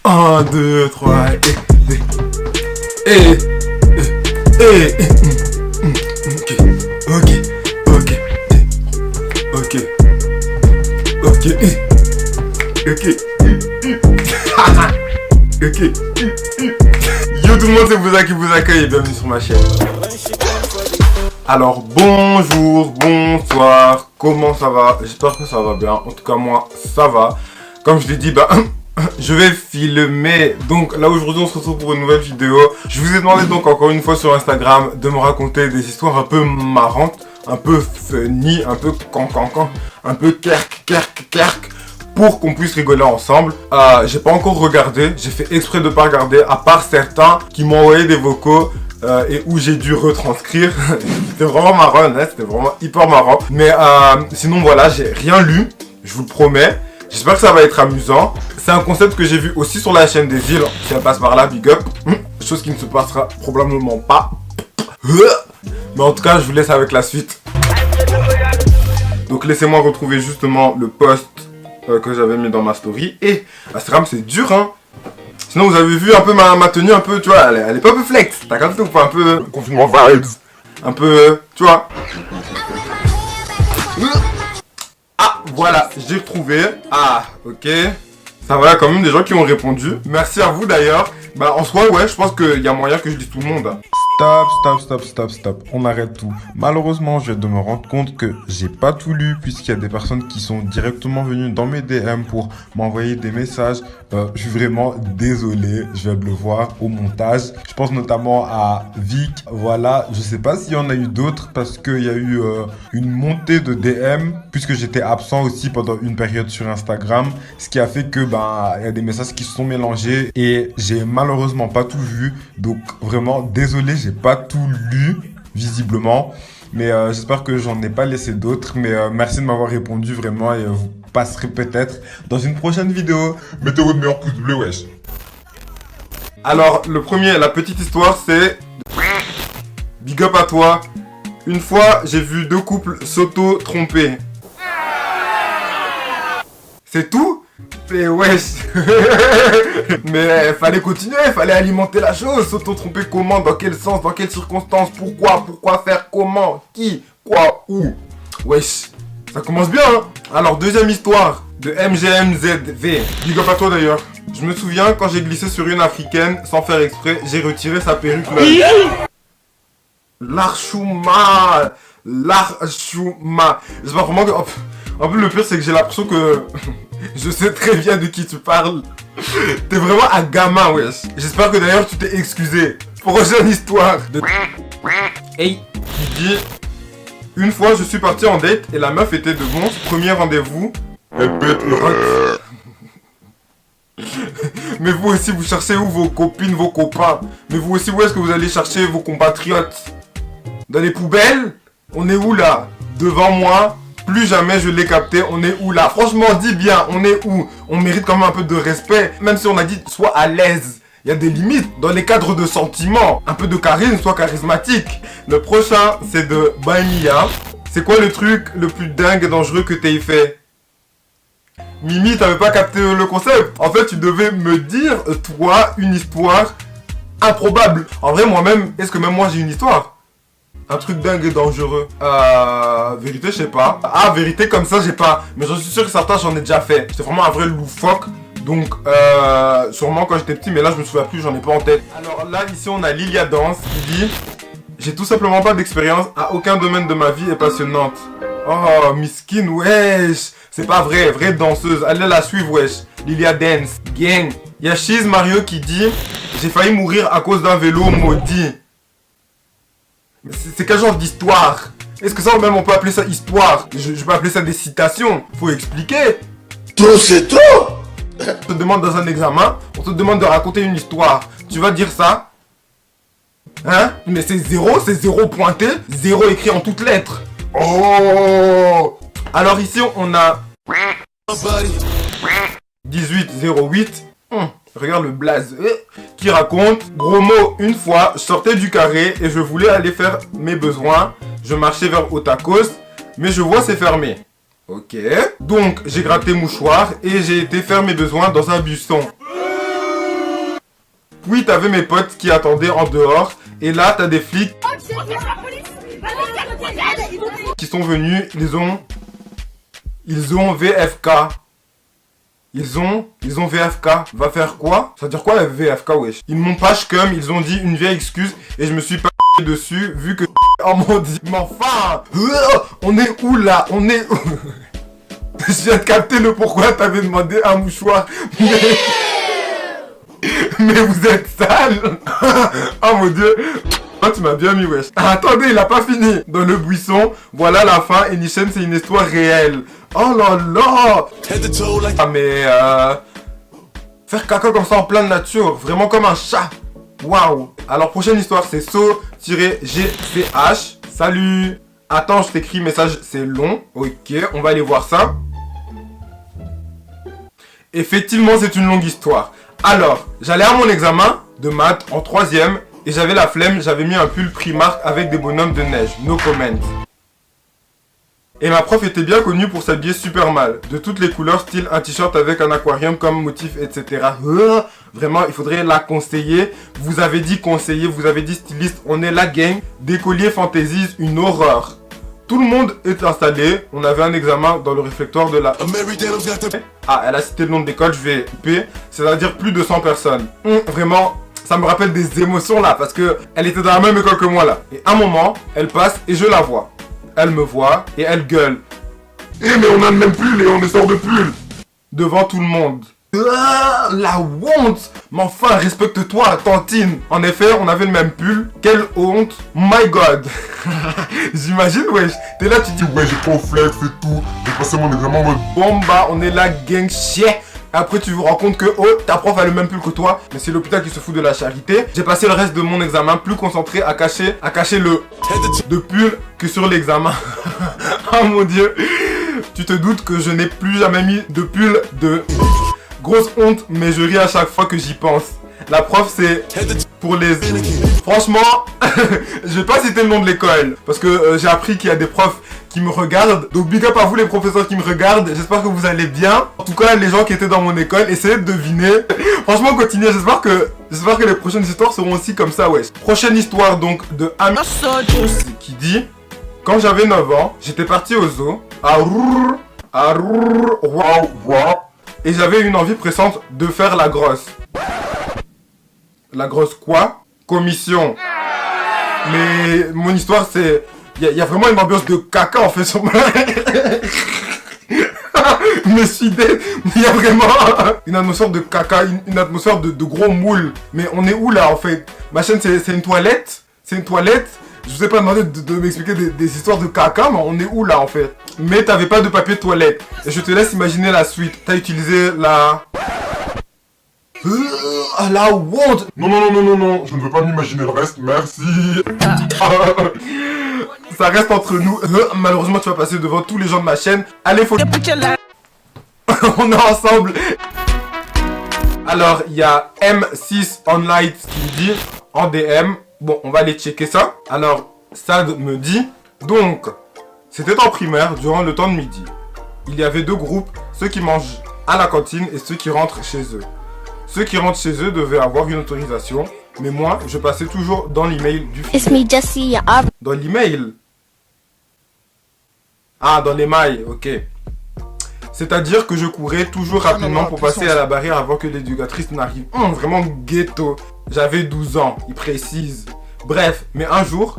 1, 2, 3, ok. Yo tout le monde, c'est Bouza qui vous accueille et bienvenue sur ma chaîne. Alors bonjour, bonsoir, comment ça va? J'espère que ça va bien, en tout cas moi ça va. Comme je l'ai dit, je vais filmer. Donc là aujourd'hui on se retrouve pour une nouvelle vidéo. Je vous ai demandé donc encore une fois sur Instagram de me raconter des histoires un peu marrantes, un peu funny, un peu cancancan, un peu kerk, pour qu'on puisse rigoler ensemble. J'ai pas encore regardé, j'ai fait exprès de pas regarder, à part certains qui m'ont envoyé des vocaux et où j'ai dû retranscrire. C'était vraiment marrant, hein, c'était vraiment hyper marrant. Mais sinon voilà, j'ai rien lu, je vous le promets. J'espère que ça va être amusant. C'est un concept que j'ai vu aussi sur la chaîne des îles. Si elle passe par là, big up. Chose qui ne se passera probablement pas. Mais en tout cas, je vous laisse avec la suite. Donc laissez-moi retrouver justement le post que j'avais mis dans ma story. Et Instagram, c'est dur, hein. Sinon, vous avez vu un peu ma tenue, un peu, tu vois, elle est pas un peu flex. T'as capté ou pas? Un peu confinement vibes. Un peu, tu vois. Ah, voilà, j'ai retrouvé. Ah, ok. Ça va, quand même des gens qui ont répondu. Merci à vous d'ailleurs. En soi, ouais, je pense qu'il y a moyen que je dise tout le monde. Stop. On arrête tout. Malheureusement, je viens de me rendre compte que j'ai pas tout lu puisqu'il y a des personnes qui sont directement venues dans mes DM pour m'envoyer des messages. Je suis vraiment désolé. Je vais le voir au montage. Je pense notamment à Vic. Voilà. Je sais pas s'il y en a eu d'autres parce qu'il y a eu une montée de DM puisque j'étais absent aussi pendant une période sur Instagram. Ce qui a fait que, il y a des messages qui se sont mélangés et j'ai malheureusement pas tout vu. Donc, vraiment désolé. J'ai pas tout lu, visiblement, mais j'espère que j'en ai pas laissé d'autres, mais merci de m'avoir répondu vraiment et vous passerez peut-être dans une prochaine vidéo. Mettez votre meilleur pouce bleu, wesh. Alors, la petite histoire, c'est... Big up à toi. Une fois, j'ai vu deux couples s'auto-tromper. C'est tout? Mais wesh. Mais fallait continuer, fallait alimenter la chose. S'auto-tromper comment? Dans quel sens? Dans quelles circonstances? Pourquoi faire? Comment? Qui? Quoi? Où? Wesh. Ça commence bien, hein. Alors, deuxième histoire de MGMZV. Big up à toi d'ailleurs. Je me souviens quand j'ai glissé sur une africaine sans faire exprès, j'ai retiré sa perruque là. L'archouma. J'espère vraiment que... En plus, le pire, c'est que j'ai l'impression que... Je sais très bien de qui tu parles. T'es vraiment un gamin, wesh. J'espère que d'ailleurs, tu t'es excusé. Prochaine histoire de... Hey, qui dit... Une fois, je suis parti en date et la meuf était de bon. Premier rendez-vous, elle pète le rack. Mais vous aussi, vous cherchez où vos copines, vos copains? Mais vous aussi, où est-ce que vous allez chercher vos compatriotes? Dans les poubelles? On est où là? Devant moi? Plus jamais je l'ai capté, on est où là? Franchement, dis bien, on est où? On mérite quand même un peu de respect, même si on a dit sois à l'aise. Il y a des limites dans les cadres de sentiments. Un peu de charisme, sois charismatique. Le prochain, c'est de Baimia. C'est quoi le truc le plus dingue et dangereux que t'aies fait? Mimi, t'avais pas capté le concept? En fait, tu devais me dire, toi, une histoire improbable. En vrai, moi-même, est-ce que même moi j'ai une histoire? Un truc dingue et dangereux. Vérité, je sais pas. Ah, vérité, comme ça, j'ai pas. Mais j'en suis sûr que certains, j'en ai déjà fait. J'étais vraiment un vrai loufoque. Donc, sûrement quand j'étais petit, mais là, je me souviens plus, j'en ai pas en tête. Alors là, ici, on a Lilia Dance qui dit: j'ai tout simplement pas d'expérience à aucun domaine de ma vie est passionnante. Oh, miskin, wesh. C'est pas vrai, vraie danseuse. Allez la suivre, wesh. Lilia Dance, gang. Y'a Cheese Mario qui dit: j'ai failli mourir à cause d'un vélo maudit. C'est quel genre d'histoire? Est-ce que ça même on peut appeler ça histoire? Je peux appeler ça des citations. Faut expliquer. Trop c'est trop. On te demande dans un examen, on te demande de raconter une histoire. Tu vas dire ça? Hein? Mais c'est zéro pointé, zéro écrit en toutes lettres. Oh! Alors ici on a 1808. Regarde le blaze qui raconte: gros mot, une fois, je sortais du carré et je voulais aller faire mes besoins. Je marchais vers Otakos, mais je vois c'est fermé. Ok. Donc, j'ai gratté mouchoir et j'ai été faire mes besoins dans un buisson. Puis t'avais mes potes qui attendaient en dehors. Et là, t'as des flics qui sont venus. Ils ont VFK. Ils ont VFK. Va faire quoi? Ça veut dire quoi VFK, wesh? Ils m'ont pas comme, ils ont dit une vieille excuse et je me suis pas dessus vu que oh mon dieu. Mais enfin, on est où là? On est où? Je viens de capter le pourquoi t'avais demandé un mouchoir. Mais vous êtes sale. Oh mon dieu. Oh, tu m'as bien mis, wesh. Ah, attendez, il a pas fini. Dans le buisson, voilà la fin. Et Nishen, c'est une histoire réelle. Oh là là. Ah mais faire caca comme ça en pleine nature, vraiment comme un chat. Waouh. Alors prochaine histoire, c'est So-GCH. Salut. Attends, je t'écris message, c'est long. Ok, on va aller voir ça. Effectivement, c'est une longue histoire. Alors, j'allais à mon examen de maths en 3ème et j'avais la flemme, j'avais mis un pull Primark avec des bonhommes de neige. No comment. Et ma prof était bien connue pour s'habiller super mal. De toutes les couleurs, style un t-shirt avec un aquarium comme motif, etc. Vraiment, il faudrait la conseiller. Vous avez dit conseiller, vous avez dit styliste. On est la gang. D'écoliers fantaisise, une horreur. Tout le monde est installé. On avait un examen dans le réflectoire de la... Ah, elle a cité le nom de l'école, je vais couper. C'est-à-dire plus de 100 personnes. Vraiment, ça me rappelle des émotions là. Parce que elle était dans la même école que moi là. Et à un moment, elle passe et je la vois. Elle me voit et elle gueule. Eh mais on a le même pull et on est sort de pull. Devant tout le monde. La honte. Mais enfin, respecte-toi, tantine. En effet, on avait le même pull. Quelle honte. My God. J'imagine, wesh. T'es là, tu dis, ouais, j'ai pas au flex et tout. J'ai passé mon examen en mode, bon bah, on est là, gang chier. Après, tu vous rends compte que, oh, ta prof a le même pull que toi. Mais c'est l'hôpital qui se fout de la charité. J'ai passé le reste de mon examen plus concentré à cacher le de pull que sur l'examen. Oh mon dieu. Tu te doutes que je n'ai plus jamais mis de pull de... Grosse honte, mais je ris à chaque fois que j'y pense. La prof, c'est pour les... Franchement, je vais pas citer le nom de l'école. Parce que j'ai appris qu'il y a des profs qui me regardent. Donc big up à vous les professeurs qui me regardent. J'espère que vous allez bien. En tout cas, les gens qui étaient dans mon école, essayez de deviner. Franchement, continuez. J'espère que les prochaines histoires seront aussi comme ça, ouais. Prochaine histoire donc de Ami qui dit... Quand j'avais 9 ans, j'étais parti au zoo. Et j'avais une envie pressante de faire la grosse. La grosse quoi? Commission. Mais mon histoire c'est... Il y a vraiment une ambiance de caca en fait sur ma... Mais il y a vraiment une atmosphère de caca, une atmosphère de gros moule. Mais on est où là en fait? Ma chaîne c'est une toilette? C'est une toilette? Je vous ai pas demandé de m'expliquer des histoires de caca, mais on est où là en fait? Mais t'avais pas de papier de toilette. Et je te laisse imaginer la suite. T'as utilisé la... la honte. Non, je ne veux pas m'imaginer le reste, merci. Ça reste entre nous. Malheureusement, tu vas passer devant tous les gens de ma chaîne. Allez, faut... On est ensemble. Alors, il y a M6 Online qui me dit en DM... Bon, on va aller checker ça. Alors, Sad me dit... Donc, c'était en primaire, durant le temps de midi. Il y avait deux groupes, ceux qui mangent à la cantine et ceux qui rentrent chez eux. Ceux qui rentrent chez eux devaient avoir une autorisation. Mais moi, je passais toujours dans l'email du film. Dans l'email? Ah, dans les mailles, ok. C'est-à-dire que je courais toujours rapidement pour passer à la barrière avant que l'éducatrice n'arrive. Vraiment ghetto. J'avais 12 ans, il précise. Bref, mais un jour,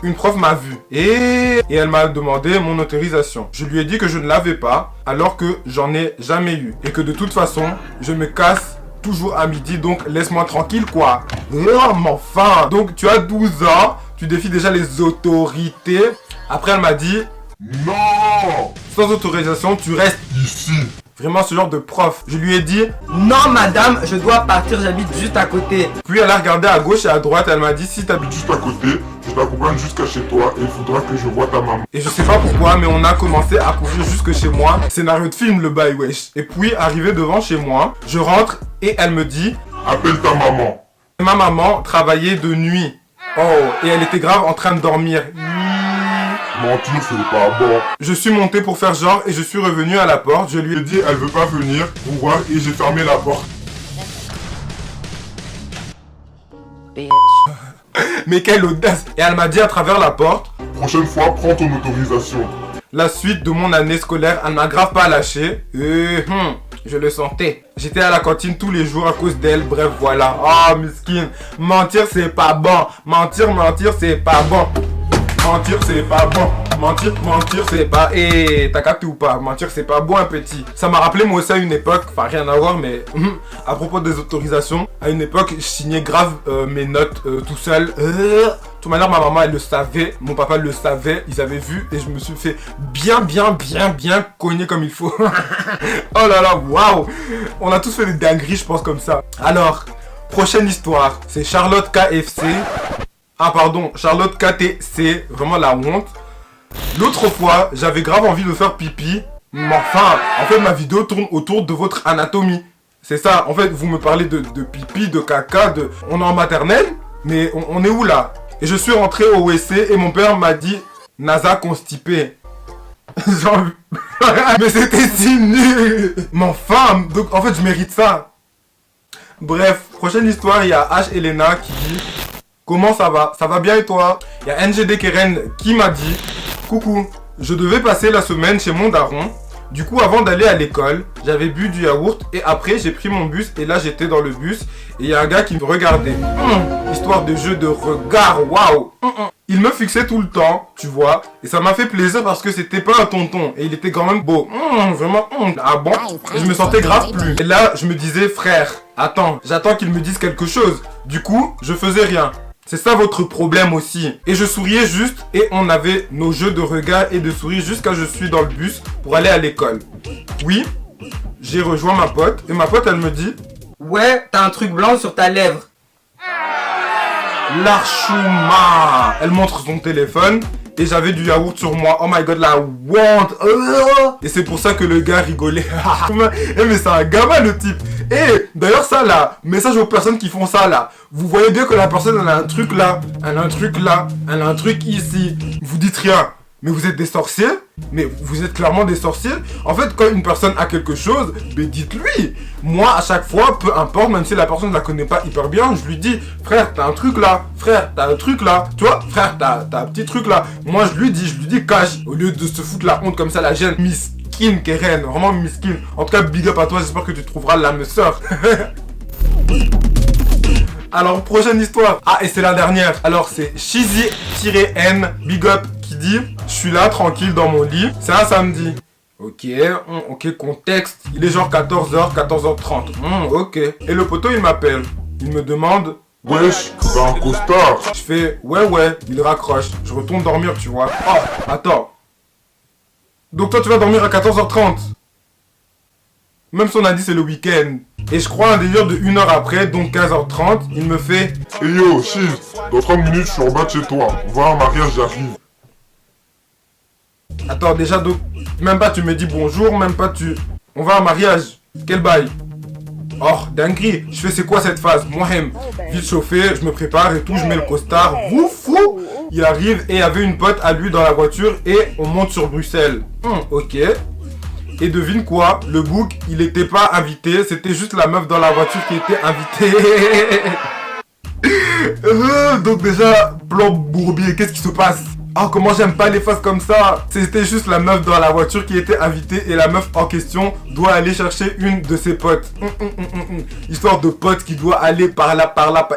une prof m'a vu. Et elle m'a demandé mon autorisation. Je lui ai dit que je ne l'avais pas, alors que j'en ai jamais eu. Et que de toute façon, je me casse toujours à midi, donc laisse-moi tranquille, quoi. Oh, mais enfin. Donc, tu as 12 ans, tu défies déjà les autorités. Après, elle m'a dit... Non! Sans autorisation, tu restes ici. Vraiment ce genre de prof. Je lui ai dit, non madame, je dois partir, j'habite juste à côté. Puis elle a regardé à gauche et à droite, elle m'a dit, si t'habites juste à côté, je t'accompagne jusqu'à chez toi et il faudra que je voie ta maman. Et je sais pas pourquoi, mais on a commencé à courir jusque chez moi. Scénario de film, le bail, wesh. Et puis, arrivé devant chez moi, je rentre et elle me dit, appelle ta maman. Ma maman travaillait de nuit. Oh, et elle était grave en train de dormir. Mentir, c'est pas bon. Je suis monté pour faire genre et je suis revenu à la porte. Je lui ai dit, elle veut pas venir. Pour voir et j'ai fermé la porte. bitch. Mais quelle audace! Et elle m'a dit à travers la porte, Prochaine fois, prends ton autorisation. la suite de mon année scolaire, elle m'a grave pas lâché. Je le sentais. J'étais à la cantine tous les jours à cause d'elle. Bref, voilà. Ah, miskin. Mentir, c'est pas bon. Mentir, c'est pas bon. Mentir, c'est pas bon. Mentir, c'est pas... Eh, t'as capté ou pas? Mentir, c'est pas bon, un petit. Ça m'a rappelé moi aussi à une époque, enfin rien à voir, mais à propos des autorisations, à une époque, je signais grave mes notes tout seul. De toute manière, ma maman, elle le savait, mon papa le savait, ils avaient vu, et je me suis fait bien cogner comme il faut. Oh là là, waouh! On a tous fait des dingueries, je pense, comme ça. Alors, prochaine histoire, c'est Charlotte KFC. Ah pardon, Charlotte KTC, vraiment la honte. L'autre fois, j'avais grave envie de faire pipi. Mais enfin, en fait, ma vidéo tourne autour de votre anatomie. C'est ça, en fait, vous me parlez de pipi, de caca, de... On est en maternelle, mais on est où là? Et je suis rentré au WC et mon père m'a dit Nasa constipé. Genre... Mais c'était si nul. Mais enfin, donc en fait, je mérite ça. Bref, prochaine histoire, il y a H. Elena qui dit comment ça va? Ça va bien et toi? Il y a NGD Keren qui m'a dit coucou, je devais passer la semaine chez mon daron. Du coup, avant d'aller à l'école, j'avais bu du yaourt et après j'ai pris mon bus et là j'étais dans le bus et il y a un gars qui me regardait. Histoire de jeu de regard, waouh. Il me fixait tout le temps, tu vois, et ça m'a fait plaisir parce que c'était pas un tonton et il était quand même beau. Vraiment, ah bon? Et je me sentais grave plus. Et là, je me disais frère, attends, j'attends qu'il me dise quelque chose. Du coup, je faisais rien. C'est ça votre problème aussi. Et je souriais juste et on avait nos jeux de regard et de sourire jusqu'à je suis dans le bus pour aller à l'école. Oui, j'ai rejoint ma pote et ma pote elle me dit ouais, t'as un truc blanc sur ta lèvre. L'archouma. Elle montre son téléphone et j'avais du yaourt sur moi. Oh my god, la honte. Et c'est pour ça que le gars rigolait. Mais c'est un gamin le type. Et d'ailleurs ça là, message aux personnes qui font ça là. Vous voyez bien que la personne elle a un truc là, elle a un truc là, elle a un truc ici. Vous dites rien. Mais vous êtes des sorciers? Mais vous êtes clairement des sorciers. En fait, quand une personne a quelque chose, mais dites-lui. Moi, à chaque fois, peu importe, même si la personne ne la connaît pas hyper bien, je lui dis, frère, t'as un truc là. Frère, t'as un truc là. Tu vois, frère, t'as un petit truc là. Moi, je lui dis cache. Au lieu de se foutre la honte comme ça, la gêne. Miskin, Keren. Vraiment miskin. En tout cas, big up à toi. J'espère que tu trouveras l'âme sœur. Alors, prochaine histoire. Ah, et c'est la dernière. Alors, c'est Shizy-N, big up, qui dit je suis là, tranquille, dans mon lit. C'est un samedi. Ok, contexte. Il est genre 14h, 14h30. Ok. Et le poteau, il m'appelle. Il me demande Wesh, t'as un costard. Je fais ouais, il raccroche. Je retourne dormir, tu vois. Oh, attends. Donc, toi, tu vas dormir à 14h30. Même si on a dit c'est le week-end. Et je crois un délire de 1 heure après, donc 15h30, il me fait Hey yo, Shiz, dans 30 minutes, je suis en bas de chez toi. On va à un mariage, j'arrive. attends, déjà, donc, même pas tu me dis bonjour, même pas tu... On va à un mariage. Quel bail? Oh, dinguerie. Je fais c'est quoi cette phase? Moi-même, vite chauffé, je me prépare et tout, je mets le costard. Fou. Il arrive et il y avait une pote à lui dans la voiture et on monte sur Bruxelles. Ok. Et devine quoi, le book, il était pas invité, c'était juste la meuf dans la voiture qui était invitée. Donc déjà, plan bourbier, qu'est-ce qui se passe? Ah, comment j'aime pas les faces comme ça. C'était juste la meuf dans la voiture qui était invitée et la meuf en question doit aller chercher une de ses potes. Histoire de pote qui doit aller par là.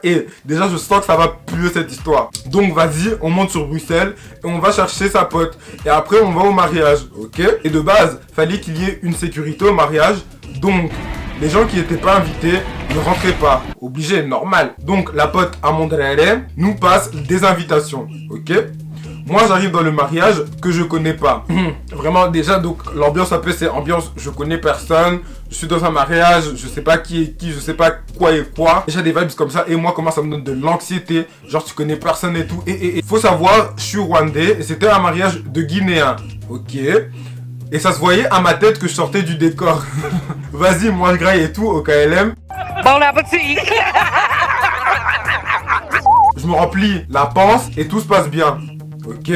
Et déjà, je sens que ça va puer cette histoire. Donc vas-y, on monte sur Bruxelles et on va chercher sa pote. Et après, on va au mariage, ok? Et de base, fallait qu'il y ait une sécurité au mariage. Donc, les gens qui n'étaient pas invités ne rentraient pas. Obligé, normal. Donc, la pote à Mondrere nous passe des invitations, ok? Moi, j'arrive dans le mariage que je connais pas. Vraiment, déjà, donc, l'ambiance un peu, c'est ambiance, je connais personne. Je suis dans un mariage, je sais pas qui est qui, je sais pas quoi et quoi. Déjà des vibes comme ça, et moi, comment ça me donne de l'anxiété. Genre, tu connais personne et tout. Et faut savoir, je suis rwandais, et c'était un mariage de Guinéens. Ok. Et ça se voyait à ma tête que je sortais du décor. Vas-y, moi, je graille et tout, au KLM. Bon appétit! Je me remplis la panse, et tout se passe bien. Ok,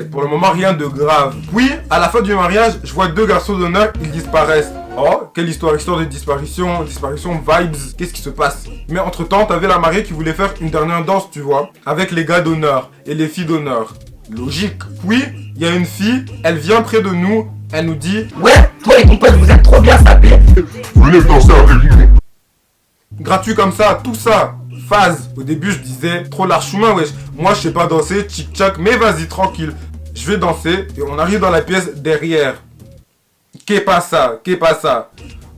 pour le moment rien de grave. Puis, à la fin du mariage, je vois 2 garçons d'honneur, ils disparaissent. Oh, quelle histoire, histoire de disparition, vibes, qu'est-ce qui se passe? Mais entre-temps, t'avais la mariée qui voulait faire une dernière danse, tu vois, avec les gars d'honneur et les filles d'honneur. Logique. Puis, il y a une fille, elle vient près de nous, elle nous dit « Ouais, toi et ton pote, vous êtes trop bien sapés. Venez danser avec nous. Gratuit comme ça, tout ça. Phase. Au début, je disais trop large chemin, wesh. Moi, je sais pas danser, tchic-tchac, mais vas-y, tranquille. Je vais danser et on arrive dans la pièce derrière. Qu'est pas ça?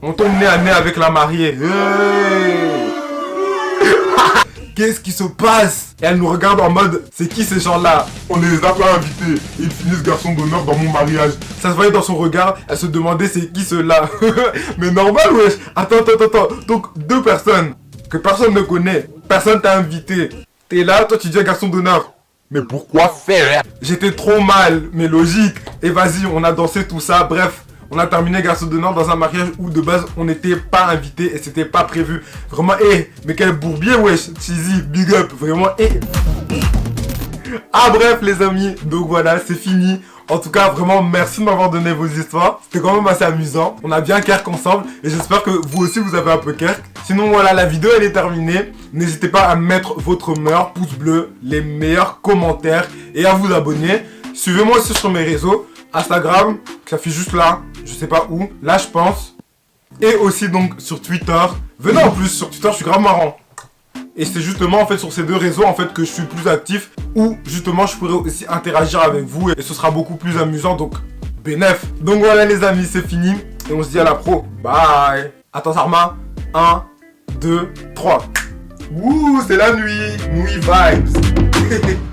On tombe nez à nez avec la mariée. Hey. Qu'est-ce qui se passe? Et elle nous regarde en mode, c'est qui ces gens-là? On les a pas invités. Et ils finissent garçon d'honneur dans mon mariage. Ça se voyait dans son regard, elle se demandait c'est qui ceux-là. Mais normal, wesh. Attends. Donc, 2 personnes que personne ne connaît. Personne t'a invité. T'es là, toi tu dis garçon d'honneur. Mais pourquoi faire? J'étais trop mal, mais logique. Et vas-y, on a dansé tout ça. Bref, on a terminé garçon d'honneur dans un mariage où de base on n'était pas invité et c'était pas prévu. Vraiment, mais quel bourbier, wesh. Cheesy, big up, vraiment, Ah bref les amis, donc voilà, c'est fini. En tout cas, vraiment, merci de m'avoir donné vos histoires. C'était quand même assez amusant. On a bien kerk ensemble. Et j'espère que vous aussi, vous avez un peu kerk. Sinon, voilà, la vidéo, elle est terminée. N'hésitez pas à mettre votre meilleur pouce bleu, les meilleurs commentaires et à vous abonner. Suivez-moi aussi sur mes réseaux. Instagram, ça fait juste là. Je sais pas où. Là, je pense. Et aussi, donc, sur Twitter. Venez en plus, sur Twitter, je suis grave marrant. Et c'est justement en fait sur ces 2 réseaux en fait que je suis plus actif, où justement je pourrais aussi interagir avec vous et ce sera beaucoup plus amusant, donc bénef. Donc voilà les amis, c'est fini et on se dit à la pro. Bye. Attends Sarma, 1, 2, 3. Ouh, c'est la nuit, nuit vibes.